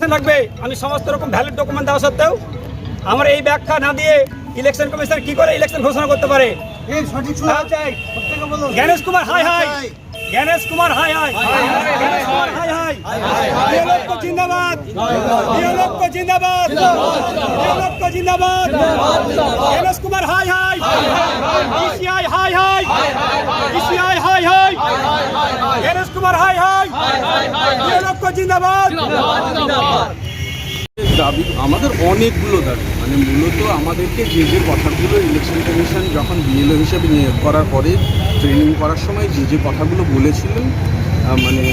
Election লাগবে, আমি সমস্ত রকম ভ্যালিড ডকুমেন্ট দেওয়া সত্ত্বেও আমার এই ব্যাখ্যা না দিয়ে ইলেকশন কমিশন কি করে ইলেকশন ঘোষণা করতে পারে? Gyanesh Kumar high high, Gyanesh Kumar high high, Gyanesh Kumar high high, BLF को जिंदाबाद, বিএলএফ को जिंदाबाद, বিএলএফ को जिंदाबाद, Gyanesh Kumar high high, ECI high high, ECI high high, Gyanesh Kumar high high, BLF को जिंदाबाद। দাবি আমাদের অনেকগুলো দাবি, মানে মূলত আমাদেরকে যে যে কথাগুলো ইলেকশন কমিশন যখন বিএলও হিসেবে নিয়োগ করার পরে ট্রেনিং করার সময় যে যে কথাগুলো বলেছিলেন মানে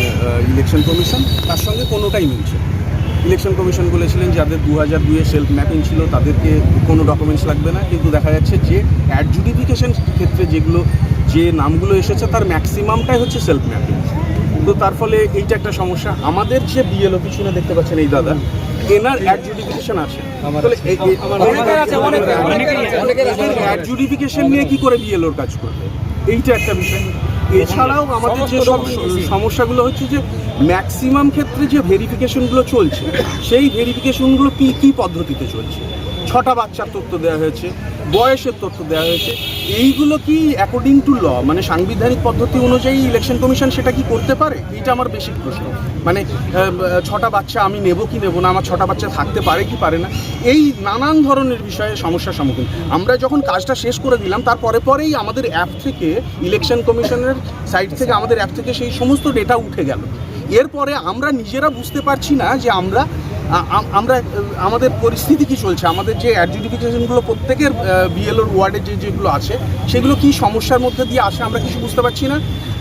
ইলেকশন কমিশন, তার সঙ্গে কোনোটাই মিলছে। ইলেকশন কমিশন বলেছিলেন যাদের 2002-এ সেলফ ম্যাপিং ছিল তাদেরকে কোনো ডকুমেন্টস লাগবে না, কিন্তু দেখা যাচ্ছে যে অ্যাডজুডিফিকেশন ক্ষেত্রে যেগুলো যে নামগুলো এসেছে তার ম্যাক্সিমামটাই হচ্ছে সেলফ ম্যাপিং। তো তার ফলে এইটা একটা সমস্যা। আমাদের যে বিএলও পিছনে দেখতে পাচ্ছেন এই দাদা, এনার অ্যাডজুডিফিকেশন আছে, তাহলে অ্যাডজুডিফিকেশন নিয়ে কি করে বিএলওর কাজ করবে, এইটা একটা বিষয়। এছাড়াও আমাদের যে সব সমস্যাগুলো হচ্ছে যে ম্যাক্সিমাম ক্ষেত্রে যে ভেরিফিকেশনগুলো চলছে সেই ভেরিফিকেশনগুলো কী পদ্ধতিতে চলছে। 6টা বাচ্চার তথ্য দেওয়া হয়েছে, বয়সের তথ্য দেওয়া হয়েছে, এইগুলো কি অ্যাকর্ডিং টু ল মানে সাংবিধানিক পদ্ধতি অনুযায়ী ইলেকশন কমিশন সেটা কি করতে পারে? এইটা আমার বেসিক প্রশ্ন। মানে 6টা বাচ্চা আমি নেব কি নেব না, আমার 6টা বাচ্চা থাকতে পারে কি পারে না, এই নানান ধরনের বিষয়ে সমস্যার সম্মুখীন। আমরা যখন কাজটা শেষ করে দিলাম পরেই আমাদের অ্যাপ থেকে ইলেকশন কমিশনের সাইট থেকে আমাদের অ্যাপ থেকে সেই সমস্ত ডেটা উঠে গেল। এরপরে আমরা নিজেরা বুঝতে পারছি না যে আমরা আমাদের পরিস্থিতি কি চলছে, আমাদের যে অ্যাডজুডিফিকেশনগুলো প্রত্যেকের বিএলওর ওয়ার্ডে যেগুলো আছে সেগুলো কি সমস্যার মধ্যে দিয়ে আসে আমরা কিছু বুঝতে পারছি না।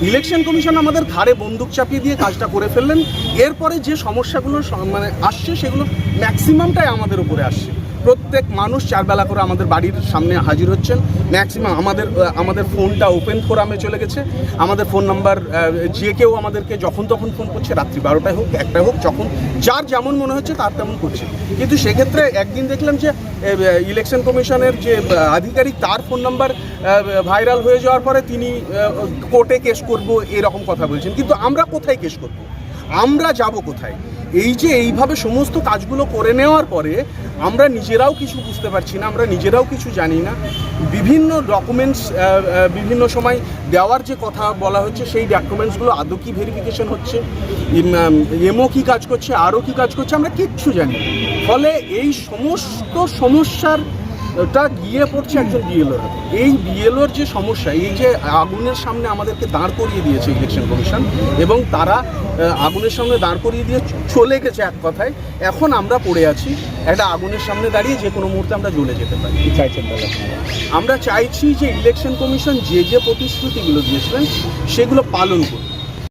ইলেকশন কমিশন আমাদের ঘাড়ে বন্দুক চাপিয়ে দিয়ে কাজটা করে ফেললেন। এরপরে যে সমস্যাগুলো মানে আসছে সেগুলো ম্যাক্সিমামটাই আমাদের উপরে আসছে। প্রত্যেক মানুষ 4 বেলা করে আমাদের বাড়ির সামনে হাজির হচ্ছেন। ম্যাক্সিমাম আমাদের ফোনটা ওপেন ফোরামে চলে গেছে। আমাদের ফোন নাম্বার যে কেউ আমাদেরকে যখন তখন ফোন করছে, রাত্রি 12টায় হোক 1টায় হোক, যখন যার যেমন মনে হচ্ছে তার তেমন করছে। কিন্তু সেক্ষেত্রে একদিন দেখলাম যে ইলেকশন কমিশনের যে আধিকারিক তার ফোন নাম্বার ভাইরাল হয়ে যাওয়ার পরে তিনি কোর্টে কেস করব এরকম কথা বলছেন। কিন্তু আমরা কোথায় কেস করব, আমরা যাব কোথায়? এই যে এইভাবে সমস্ত কাজগুলো করে নেওয়ার পরে আমরা নিজেরাও কিছু বুঝতে পারছি না, আমরা নিজেরাও কিছু জানি না। বিভিন্ন ডকুমেন্টস বিভিন্ন সময় দেওয়ার যে কথা বলা হচ্ছে সেই ডকুমেন্টসগুলো আদৌ কি ভেরিফিকেশন হচ্ছে, এমও কি কাজ করছে, আরও কি কাজ করছে, আমরা কিচ্ছু জানি না। ফলে এই সমস্ত সমস্যাটা গিয়ে পড়ছে একজন বিএলওর হাতে। এই বিএলওর যে সমস্যা, এই যে আগুনের সামনে আমাদেরকে দাঁড় করিয়ে দিয়েছে ইলেকশন কমিশন, এবং তারা আগুনের সামনে দাঁড় করিয়ে দিয়ে চলে গেছে এক কথায়। এখন আমরা পড়ে আছি একটা আগুনের সামনে দাঁড়িয়ে, যে কোনো মুহূর্তে আমরা জ্বলে যেতে পারি। চাইছেন তাহলে আমরা চাইছি যে ইলেকশন কমিশন যে যে প্রতিশ্রুতিগুলো দিয়েছিলেন সেগুলো পালন করুন।